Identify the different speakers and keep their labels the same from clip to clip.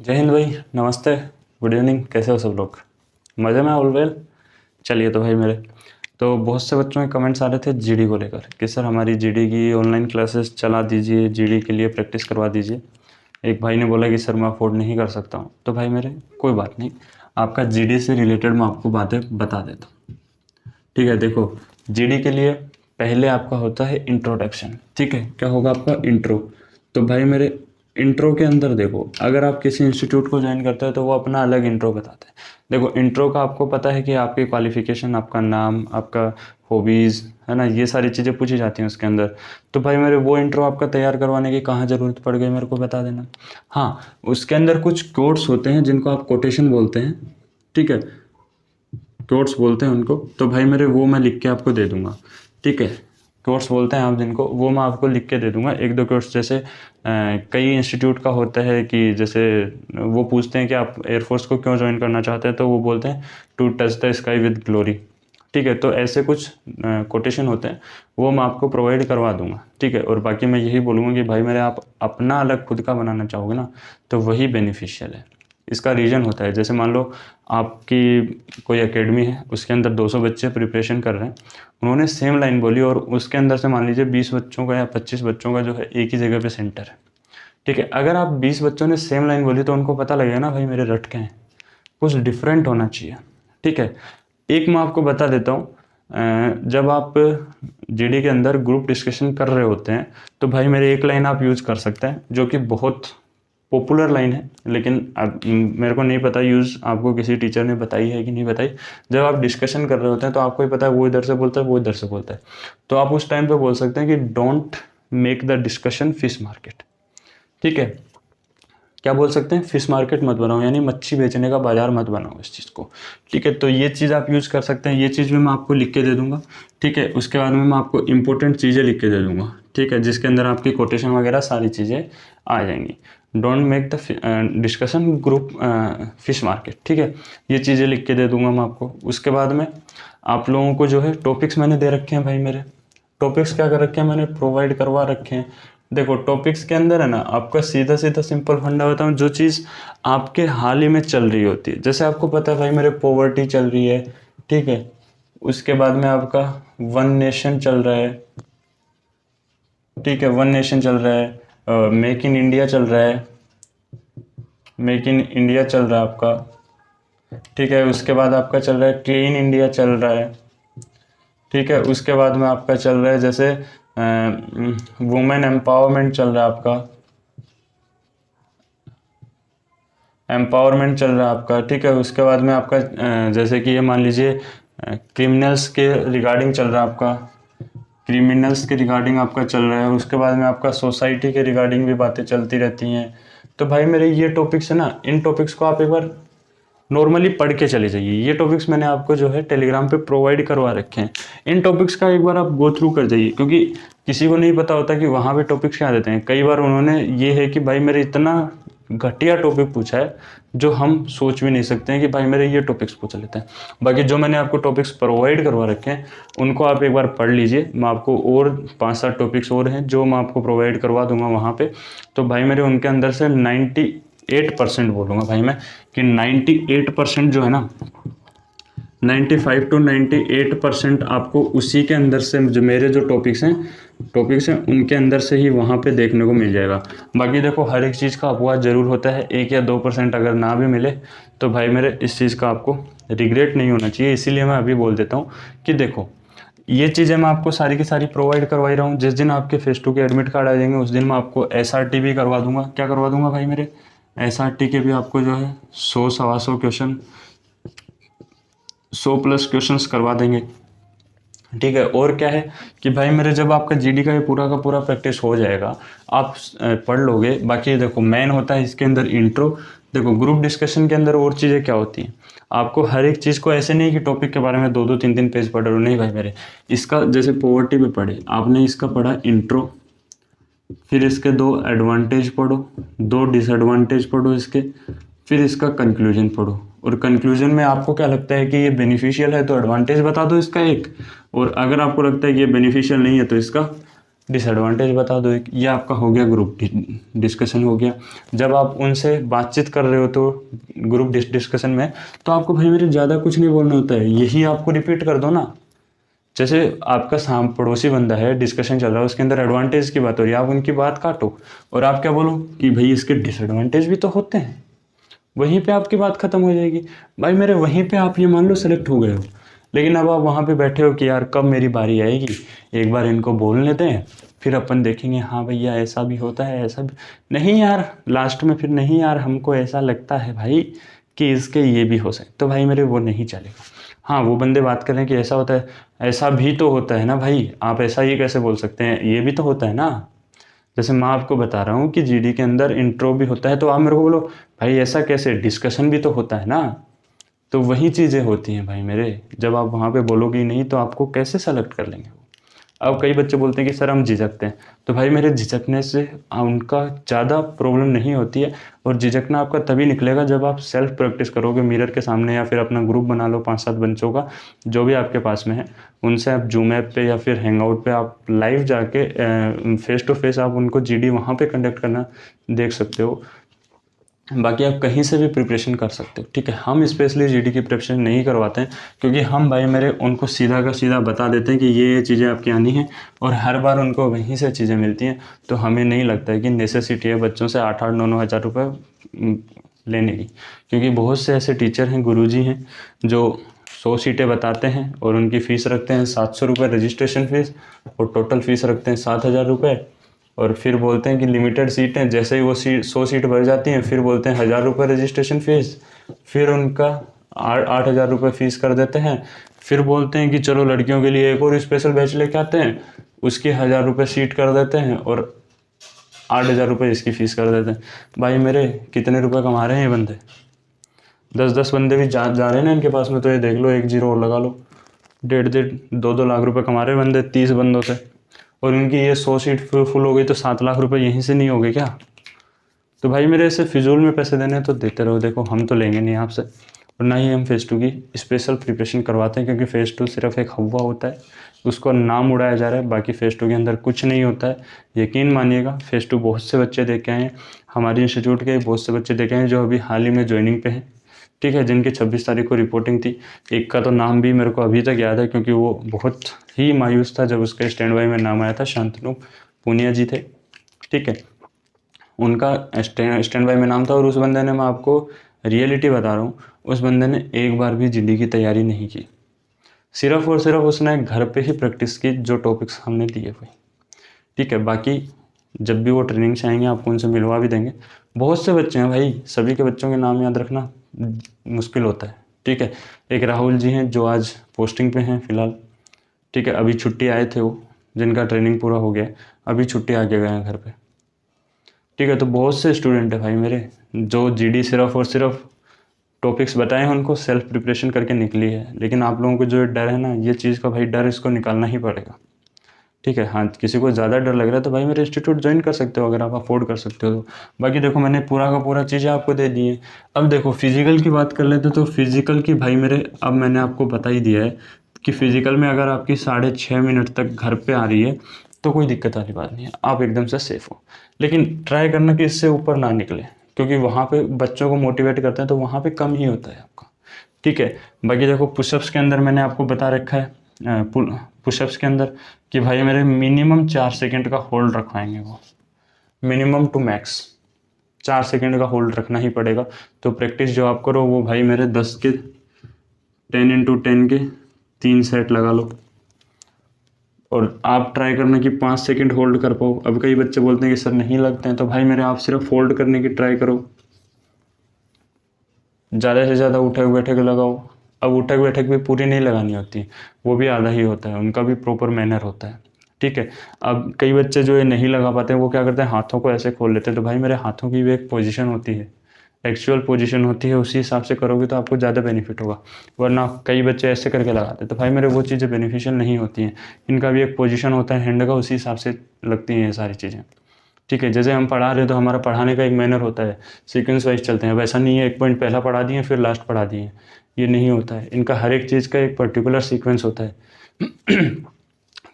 Speaker 1: जय हिंद भाई। नमस्ते। Good evening. कैसे हो सब लोग? मज़े में? All well. चलिए तो भाई मेरे तो बहुत से बच्चों के कमेंट्स आ रहे थे जीडी को लेकर कि सर हमारी जीडी की ऑनलाइन क्लासेस चला दीजिए, जीडी के लिए प्रैक्टिस करवा दीजिए। एक भाई ने बोला कि सर मैं अफोर्ड नहीं कर सकता हूँ। तो भाई मेरे कोई बात नहीं, आपका जीडी से रिलेटेड मैं आपको बातें बता देता हूँ। ठीक है, देखो जीडी के लिए पहले आपका होता है इंट्रोडक्शन। ठीक है, क्या होगा आपका इंट्रो। तो भाई मेरे इंट्रो के अंदर देखो, अगर आप किसी इंस्टीट्यूट को ज्वाइन करते हो तो वो अपना अलग इंट्रो बताते हैं। देखो इंट्रो का आपको पता है कि आपकी क्वालिफिकेशन, आपका नाम, आपका हॉबीज़, है ना, ये सारी चीज़ें पूछी जाती हैं उसके अंदर। तो भाई मेरे वो इंट्रो आपका तैयार करवाने की कहाँ ज़रूरत पड़ गई मेरे को बता देना। हाँ, उसके अंदर कुछ कोट्स होते हैं जिनको आप कोटेशन बोलते हैं। ठीक है, कोट्स बोलते हैं उनको। तो भाई मेरे वो मैं लिख के आपको दे दूंगा। ठीक है, कोट्स बोलते हैं आप जिनको, वो मैं आपको लिख के दे दूंगा। एक दो कोट्स जैसे कई इंस्टीट्यूट का होता है कि जैसे वो पूछते हैं कि आप एयरफोर्स को क्यों ज्वाइन करना चाहते हैं, तो वो बोलते हैं to touch the sky with glory. ठीक है, तो ऐसे कुछ कोटेशन होते हैं, वो मैं आपको प्रोवाइड करवा दूंगा। ठीक है, और बाकी मैं यही बोलूँगा कि भाई मेरे आप अपना अलग खुद का बनाना चाहोगे ना, तो वही बेनिफिशियल है। इसका रीज़न होता है, जैसे मान लो आपकी कोई एकेडमी है, उसके अंदर 200 बच्चे प्रिपरेशन कर रहे हैं, उन्होंने सेम लाइन बोली और उसके अंदर से मान लीजिए 20 बच्चों का या 25 बच्चों का जो है एक ही जगह पे सेंटर है। ठीक है, अगर आप 20 बच्चों ने सेम लाइन बोली तो उनको पता लगेगा ना भाई मेरे रट के हैं, कुछ डिफरेंट होना चाहिए। ठीक है, एक मैं आपको बता देता हूँ, जब आप जीडी के अंदर ग्रुप डिस्कशन कर रहे होते हैं तो भाई मेरे एक लाइन आप यूज़ कर सकते हैं जो कि बहुत पॉपुलर लाइन है, लेकिन मेरे को नहीं पता यूज़ आपको किसी टीचर ने बताई है कि नहीं बताई। जब आप डिस्कशन कर रहे होते हैं तो आपको ही पता है वो इधर से बोलता है, वो इधर से बोलता है, तो आप उस टाइम पे बोल सकते हैं कि don't make the discussion fish market. ठीक है, क्या बोल सकते हैं, फिश मार्केट मत बनाओ, यानी मच्छी बेचने का बाजार मत बनाओ इस चीज़ को। ठीक है, तो ये चीज़ आप यूज़ कर सकते हैं। ये चीज़ भी मैं आपको लिख के दे दूंगा। ठीक है, उसके बाद में मैं आपको इंपॉर्टेंट चीज़ें लिख के दे दूंगा। ठीक है, जिसके अंदर आपकी कोटेशन वगैरह सारी चीज़ें आ जाएंगी। Don't make the discussion group fish market. ठीक है, ये चीज़ें लिख के दे दूंगा मैं आपको। उसके बाद में आप लोगों को जो है टॉपिक्स मैंने दे रखे हैं भाई मेरे। टॉपिक्स क्या कर रखे हैं, मैंने प्रोवाइड करवा रखे हैं। देखो टॉपिक्स के अंदर है ना, आपका सीधा सीधा सिंपल फंडा बताऊँ, जो चीज़ आपके हाल ही में चल रही होती है, जैसे आपको पता है भाई मेरे पॉवर्टी चल रही है। ठीक है, उसके बाद में आपका वन नेशन चल रहा है। ठीक है, वन नेशन चल रहा है, मेक इन इंडिया चल रहा है, मेक इन इंडिया चल रहा है आपका। ठीक है, उसके बाद आपका चल रहा है क्लीन इंडिया चल रहा है। ठीक है, उसके बाद में आपका चल रहा है जैसे वुमेन एम्पावरमेंट चल रहा है आपका, एम्पावरमेंट चल रहा है आपका। ठीक है, उसके बाद में आपका जैसे कि ये मान लीजिए क्रिमिनल्स के रिगार्डिंग चल रहा है आपका, क्रिमिनल्स के रिगार्डिंग आपका चल रहा है। उसके बाद में आपका सोसाइटी के रिगार्डिंग भी बातें चलती रहती हैं। तो भाई मेरे ये टॉपिक्स है ना, इन टॉपिक्स को आप एक बार नॉर्मली पढ़ के चले जाइए। ये टॉपिक्स मैंने आपको जो है टेलीग्राम पे प्रोवाइड करवा रखे हैं। इन टॉपिक्स का एक बार आप गो थ्रू कर जाइए, क्योंकि किसी को नहीं पता होता कि वहाँ पे टॉपिक्स क्या देते हैं। कई बार उन्होंने ये है कि भाई मेरे इतना घटिया टॉपिक पूछा है जो हम सोच भी नहीं सकते हैं कि भाई मेरे ये टॉपिक्स पूछ लेते हैं। बाकी जो मैंने आपको टॉपिक्स प्रोवाइड करवा रखे हैं उनको आप एक बार पढ़ लीजिए। मैं आपको और 5-7 टॉपिक्स और हैं जो मैं आपको प्रोवाइड करवा दूंगा वहाँ पे। तो भाई मेरे उनके अंदर से 98% बोलूँगा भाई मैं कि 98% जो है ना, 95 to 98% आपको उसी के अंदर से जो मेरे जो टॉपिक्स हैं उनके अंदर से ही वहाँ पे देखने को मिल जाएगा। बाकी देखो हर एक चीज़ का अपवाद ज़रूर होता है, 1 या 2% अगर ना भी मिले तो भाई मेरे इस चीज़ का आपको रिग्रेट नहीं होना चाहिए। इसीलिए मैं अभी बोल देता हूँ कि देखो ये चीज़ें मैं आपको सारी की सारी प्रोवाइड करवाई रहा हूँ। जिस दिन आपके फेस 2 के एडमिट कार्ड आ जाएंगे उस दिन मैं आपको SRT भी करवा दूंगा। क्या करवा दूंगा भाई मेरे, SRT के भी आपको जो है 100-125 क्वेश्चन, 100+ क्वेश्चंस करवा देंगे। ठीक है, और क्या है कि भाई मेरे जब आपका जीडी का ये पूरा का पूरा प्रैक्टिस हो जाएगा, आप पढ़ लोगे। बाकी देखो मेन होता है इसके अंदर इंट्रो। देखो ग्रुप डिस्कशन के अंदर और चीज़ें क्या होती हैं, आपको हर एक चीज़ को ऐसे नहीं कि टॉपिक के बारे में 2-2 3-3 पेज पढ़ रहे हो, नहीं भाई मेरे। इसका जैसे पॉवर्टी पे पढ़े आपने, इसका पढ़ा इंट्रो, फिर इसके 2 एडवांटेज पढ़ो, 2 डिसएडवांटेज पढ़ो इसके, फिर इसका कंक्लूजन पढ़ो। और कंक्लूजन में आपको क्या लगता है कि ये बेनिफिशियल है तो एडवांटेज बता दो इसका एक, और अगर आपको लगता है कि ये बेनिफिशियल नहीं है तो इसका डिसएडवांटेज बता दो एक। ये आपका हो गया ग्रुप डिस्कशन हो गया। जब आप उनसे बातचीत कर रहे हो तो ग्रुप डिस्कशन में, तो आपको भाई मेरे ज़्यादा कुछ नहीं बोलना होता है, यही आपको रिपीट कर दो ना। जैसे आपका पड़ोसी बंदा है, डिस्कशन चल रहा है, उसके अंदर एडवांटेज की बात हो रही है, आप उनकी बात काटो और आप क्या बोलो कि भाई इसके डिसएडवांटेज भी तो होते हैं, वहीं पे आपकी बात खत्म हो जाएगी। भाई मेरे वहीं पे आप ये मान लो सेलेक्ट हो गए हो, लेकिन अब आप वहाँ पे बैठे हो कि यार कब मेरी बारी आएगी, एक बार इनको बोल लेते हैं फिर अपन देखेंगे, हाँ भैया ऐसा भी होता है ऐसा भी। नहीं यार, लास्ट में फिर नहीं यार हमको ऐसा लगता है भाई कि इसके ये भी हो सकता, तो भाई मेरे वो नहीं चलेगा। हाँ, वो बंदे बात कर रहे हैं कि ऐसा होता है, ऐसा भी तो होता है ना भाई, आप ऐसा ये कैसे बोल सकते हैं, ये भी तो होता है ना। जैसे मैं आपको बता रहा हूँ कि जीडी के अंदर इंट्रो भी होता है, तो आप मेरे को बोलो भाई ऐसा कैसे, डिस्कशन भी तो होता है ना। तो वही चीज़ें होती हैं भाई मेरे, जब आप वहाँ पे बोलोगे ही नहीं तो आपको कैसे सेलेक्ट कर लेंगे। अब कई बच्चे बोलते हैं कि सर हम झिझकते हैं, तो भाई मेरे झिझकने से उनका ज़्यादा प्रॉब्लम नहीं होती है, और झिझकना आपका तभी निकलेगा जब आप सेल्फ प्रैक्टिस करोगे मिरर के सामने, या फिर अपना ग्रुप बना लो 5-7 बच्चों का जो भी आपके पास में है, उनसे आप जूम ऐप पे या फिर हैंग आउट पे आप लाइव जाके फेस टू फेस आप उनको जीडी वहाँ पे कंडक्ट करना देख सकते हो। बाकी आप कहीं से भी प्रिपरेशन कर सकते हो, ठीक है। हम स्पेशली जीडी की प्रिपरेशन नहीं करवाते हैं, क्योंकि हम भाई मेरे उनको सीधा का सीधा बता देते हैं कि ये चीज़ें आपकी आनी हैं, और हर बार उनको वहीं से चीज़ें मिलती हैं। तो हमें नहीं लगता है कि नेसेसिटी है बच्चों से 8-9 हज़ार रुपये लेने की, क्योंकि बहुत से ऐसे टीचर हैं, गुरुजी हैं, जो 100 सीटें बताते हैं और उनकी फ़ीस रखते हैं 700 रुपये रजिस्ट्रेशन फ़ीस, और टोटल फ़ीस रखते हैं 7,000 रुपये, और फिर बोलते हैं कि लिमिटेड सीटें, जैसे ही वो 100 सीट भर जाती हैं फिर बोलते हैं 1,000 रुपये रजिस्ट्रेशन फ़ीस, फिर उनका 8,000 रुपये फ़ीस कर देते हैं, फिर बोलते हैं कि चलो लड़कियों के लिए एक और स्पेशल बैच लेके आते हैं, उसकी 1,000 रुपये सीट कर देते हैं, और 8,000 रुपये इसकी फ़ीस कर देते हैं। भाई मेरे कितने रुपए कमा रहे हैं ये बंदे, 10-10 बंदे भी जा रहे हैं ना इनके पास में, तो ये देख लो एक जीरो और लगा लो, 1.5-2 लाख रुपए कमा रहे बंदे 30 बंदों से, और इनकी ये 100 सीट फुल हो गई तो 7 लाख रुपए यहीं से नहीं हो गए क्या। तो भाई मेरे ऐसे फिजूल में पैसे देने तो देते रहो, देखो हम तो लेंगे नहीं आपसे, और ना ही हम फेज़ 2 की स्पेशल प्रिपरेशन करवाते हैं, क्योंकि फेज़ 2 सिर्फ एक हवा होता है, उसको नाम उड़ाया जा रहा है, बाकी फेज़ 2 के अंदर कुछ नहीं होता है। यकीन मानिएगा, फेज़ 2 बहुत से बच्चे देखे आए हैं, हमारे इंस्टीट्यूट के बहुत से बच्चे देखे हैं जो अभी हाल ही में ज्वाइनिंग पे हैं, ठीक है, जिनकी 26 तारीख को रिपोर्टिंग थी। एक का तो नाम भी मेरे को अभी तक याद है, क्योंकि वो बहुत ही मायूस था जब उसका स्टैंड बाई में नाम आया था, शांतनु पूनिया जी थे, ठीक है, उनका स्टैंड बाई में नाम था। और उस बंदे ने, मैं आपको रियलिटी बता रहा हूँ, उस बंदे ने एक बार भी जीडी की तैयारी नहीं की, सिर्फ और सिर्फ उसने घर पे ही प्रैक्टिस की, जो टॉपिक्स हमने दिए हुए, ठीक है। बाकी जब भी वो ट्रेनिंग से आएंगे आपको उनसे मिलवा भी देंगे। बहुत से बच्चे हैं भाई, सभी के बच्चों के नाम याद रखना मुश्किल होता है, ठीक है। एक राहुल जी हैं जो आज पोस्टिंग पे हैं फ़िलहाल, ठीक है, अभी छुट्टी आए थे वो, जिनका ट्रेनिंग पूरा हो गया, अभी छुट्टी आके गए हैं घर पे, ठीक है। तो बहुत से स्टूडेंट है भाई मेरे जो जीडी सिर्फ और सिर्फ टॉपिक्स बताए हैं उनको सेल्फ प्रिपरेशन करके निकली है, लेकिन आप लोगों को जो डर है ना, ये चीज़ का भाई डर इसको निकालना ही पड़ेगा, ठीक है। हाँ, किसी को ज़्यादा डर लग रहा है तो भाई मेरे इंस्टीट्यूट ज्वाइन कर सकते हो, अगर आप अफोर्ड कर सकते हो तो। बाकी देखो मैंने पूरा का पूरा चीज़ें आपको दे दी है। अब देखो फिजिकल की बात कर लेते तो फिजिकल की भाई मेरे, अब मैंने आपको बता ही दिया है कि फिजिकल में अगर आपकी 6.5 मिनट तक घर पे आ रही है तो कोई दिक्कत वाली बात नहीं है, आप एकदम से सेफ हो। लेकिन ट्राई करना कि इससे ऊपर ना निकले, क्योंकि वहाँ पे बच्चों को मोटिवेट करते हैं तो वहाँ पे कम ही होता है आपका, ठीक है। बाकी देखो पुशअप्स के अंदर मैंने आपको बता रखा है, पुशअप्स के अंदर कि भाई मेरे मिनिमम 4 सेकंड का होल्ड रखवाएंगे वो, मिनिमम टू मैक्स 4 सेकंड का होल्ड रखना ही पड़ेगा। तो प्रैक्टिस जो आप करो वो भाई मेरे 10 के 10x10 के 3 सेट लगा लो, और आप ट्राई करना कि 5 सेकंड होल्ड कर पाओ। अब कई बच्चे बोलते हैं कि सर नहीं लगते हैं, तो भाई मेरे आप सिर्फ होल्ड करने की ट्राई करो, ज़्यादा से ज़्यादा उठक बैठक लगाओ। अब उठक बैठक भी पूरी नहीं लगानी होती, वो भी आधा ही होता है, उनका भी प्रॉपर मैनर होता है, ठीक है। अब कई बच्चे जो है नहीं लगा पाते हैं, वो क्या करते हैं हाथों को ऐसे खोल लेते हैं, तो भाई मेरे हाथों की भी एक पोजीशन होती है, एक्चुअल पोजीशन होती है, उसी हिसाब से करोगे तो आपको ज़्यादा बेनिफिट होगा। वरना कई बच्चे ऐसे करके लगाते हैं तो भाई मेरे वो चीज़ें बेनिफिशियल नहीं होती हैं। इनका भी एक पोजीशन होता है हैंड का, उसी हिसाब से लगती हैं ये सारी चीज़ें, ठीक है। जैसे हम पढ़ा रहे हैं तो हमारा पढ़ाने का एक मैनर होता है, सीक्वेंस वाइज चलते हैं, वैसा नहीं है एक पॉइंट पहला पढ़ा दिए फिर लास्ट पढ़ा दिए, ये नहीं होता है। इनका हर एक चीज़ का एक पर्टिकुलर सीक्वेंस होता है।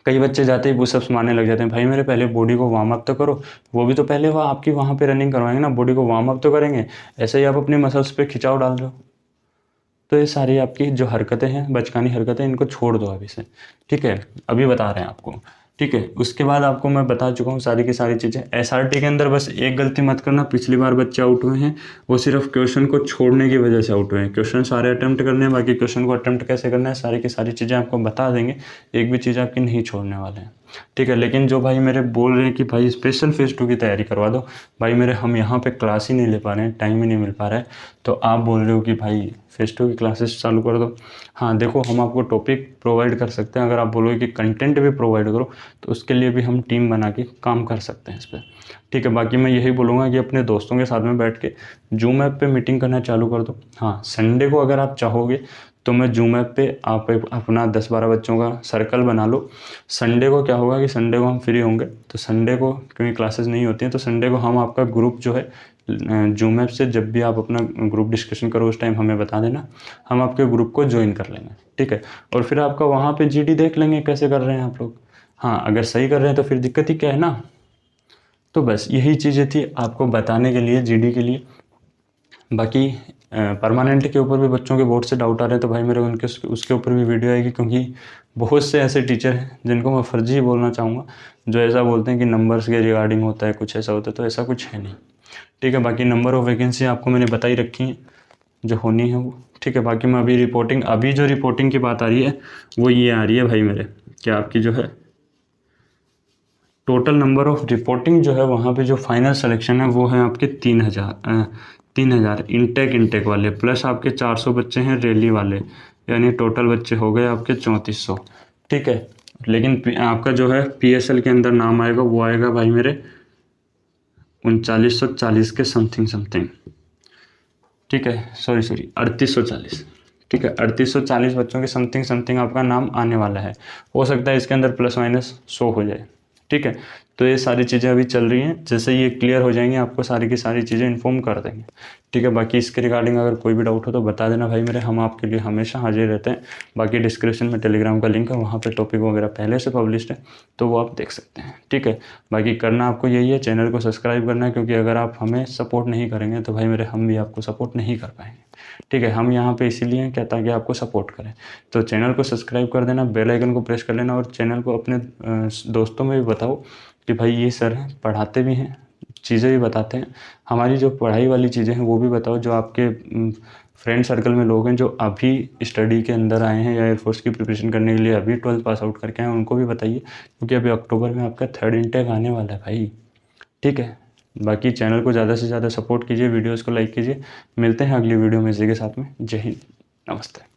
Speaker 1: कई बच्चे जाते ही पुशअप्स मारने लग जाते हैं। भाई मेरे पहले बॉडी को वार्म अप तो करो, वो भी तो पहले वह आपकी वहाँ पे रनिंग करवाएंगे ना, बॉडी को वार्म अप तो करेंगे। ऐसे ही आप अपनी मसल्स पे खिंचाव डाल रहे हो। तो ये सारी आपकी जो हरकतें हैं, बचकानी हरकतें, इनको छोड़ दो अभी से, ठीक है। अभी बता रहे हैं आपको, ठीक है। उसके बाद आपको मैं बता चुका हूँ सारी की सारी चीज़ें। एसआरटी के अंदर बस एक गलती मत करना, पिछली बार बच्चे आउट हुए हैं वो सिर्फ क्वेश्चन को छोड़ने की वजह से आउट हुए हैं। क्वेश्चन सारे अटेम्प्ट करने हैं, बाकी क्वेश्चन को अटेम्प्ट कैसे करना है सारी की सारी चीज़ें आपको बता देंगे, एक भी चीज़ आपकी नहीं छोड़ने वाले हैं, ठीक है। लेकिन जो भाई मेरे बोल रहे हैं कि भाई स्पेशल फेज 2 की तैयारी करवा दो, भाई मेरे हम यहाँ पे क्लास ही नहीं ले पा रहे हैं, टाइम ही नहीं मिल पा रहा है, तो आप बोल रहे हो कि भाई फेज 2 की क्लासेस चालू कर दो। हाँ देखो, हम आपको टॉपिक प्रोवाइड कर सकते हैं, अगर आप बोलोगे कि कंटेंट भी प्रोवाइड करो तो उसके लिए भी हम टीम बना के काम कर सकते हैं इस पर, ठीक है। बाकी मैं यही बोलूँगा कि अपने दोस्तों के साथ में बैठ के जूम ऐप पे मीटिंग करना चालू कर दो। हाँ, संडे को अगर आप चाहोगे तो मैं जूम ऐप पे आप अपना 10-12 बच्चों का सर्कल बना लो। संडे को क्या होगा कि संडे को हम फ्री होंगे, तो संडे को क्योंकि क्लासेस नहीं होती हैं, तो संडे को हम आपका ग्रुप जो है जूम ऐप से, जब भी आप अपना ग्रुप डिस्कशन करो उस टाइम हमें बता देना, हम आपके ग्रुप को ज्वाइन कर लेंगे, ठीक है। और फिर आपका वहाँ पे जीडी देख लेंगे कैसे कर रहे हैं आप लोग। हाँ, अगर सही कर रहे हैं तो फिर दिक्कत ही क्या है ना। तो बस यही चीज़ें थी आपको बताने के लिए जीडी के लिए। बाकी परमानेंट के ऊपर भी बच्चों के बोर्ड से डाउट आ रहे हैं, तो भाई मेरे उनके उसके ऊपर भी वीडियो आएगी, क्योंकि बहुत से ऐसे टीचर हैं जिनको मैं फर्जी ही बोलना चाहूँगा, जो ऐसा बोलते हैं कि नंबर्स के रिगार्डिंग होता है, कुछ ऐसा होता है, तो ऐसा कुछ है नहीं, ठीक है। बाकी नंबर ऑफ़ वैकेंसी आपको मैंने बताई रखी है जो होनी है वो, ठीक है। बाकी मैं अभी जो रिपोर्टिंग की बात आ रही है वो ये आ रही है भाई मेरे, क्या आपकी जो है टोटल नंबर ऑफ रिपोर्टिंग जो है वहाँ पे जो फाइनल सिलेक्शन है वो है आपके 3000 इंटेक वाले, प्लस आपके 400 बच्चे हैं रैली वाले, यानी टोटल बच्चे हो गए आपके 3400, ठीक है। लेकिन आपका जो है पीएसएल के अंदर नाम आएगा वो आएगा भाई मेरे 3940 के समथिंग, ठीक है। सॉरी 3840, ठीक है। 3840 बच्चों के समथिंग आपका नाम आने वाला है। हो सकता है इसके अंदर प्लस माइनस 100 हो जाए, ठीक है। तो ये सारी चीज़ें अभी चल रही हैं, जैसे ये क्लियर हो जाएंगी आपको सारी की सारी चीज़ें इन्फॉर्म कर देंगे, ठीक है। बाकी इसके रिगार्डिंग अगर कोई भी डाउट हो तो बता देना भाई मेरे, हम आपके लिए हमेशा हाजिर रहते हैं। बाकी डिस्क्रिप्शन में टेलीग्राम का लिंक है, वहाँ पे टॉपिक वगैरह पहले से पब्लिश्ड है, तो वो आप देख सकते हैं, ठीक है। बाकी करना आपको यही है, चैनल को सब्सक्राइब करना है, क्योंकि अगर आप हमें सपोर्ट नहीं करेंगे तो भाई मेरे हम भी आपको सपोर्ट नहीं कर पाएंगे, ठीक है। हम यहाँ पे इसीलिए हैं क्या, ताकि आपको सपोर्ट करें। तो चैनल को सब्सक्राइब कर देना, बेल आइकन को प्रेस कर लेना, और चैनल को अपने दोस्तों में भी बताओ कि भाई ये सर हैं, पढ़ाते भी हैं, चीज़ें भी बताते हैं, हमारी जो पढ़ाई वाली चीज़ें हैं वो भी बताओ। जो आपके फ्रेंड सर्कल में लोग हैं जो अभी स्टडी के अंदर आए हैं या एयरफोर्स की प्रिपरेशन करने के लिए अभी 12th पास आउट करके आए हैं, उनको भी बताइए, क्योंकि अभी अक्टूबर में आपका 3rd इंटेक आने वाला है भाई, ठीक है। बाकी चैनल को ज़्यादा से ज़्यादा सपोर्ट कीजिए, वीडियोज़ को लाइक कीजिए। मिलते हैं अगली वीडियो में इसी के साथ में। जय हिंद, नमस्ते।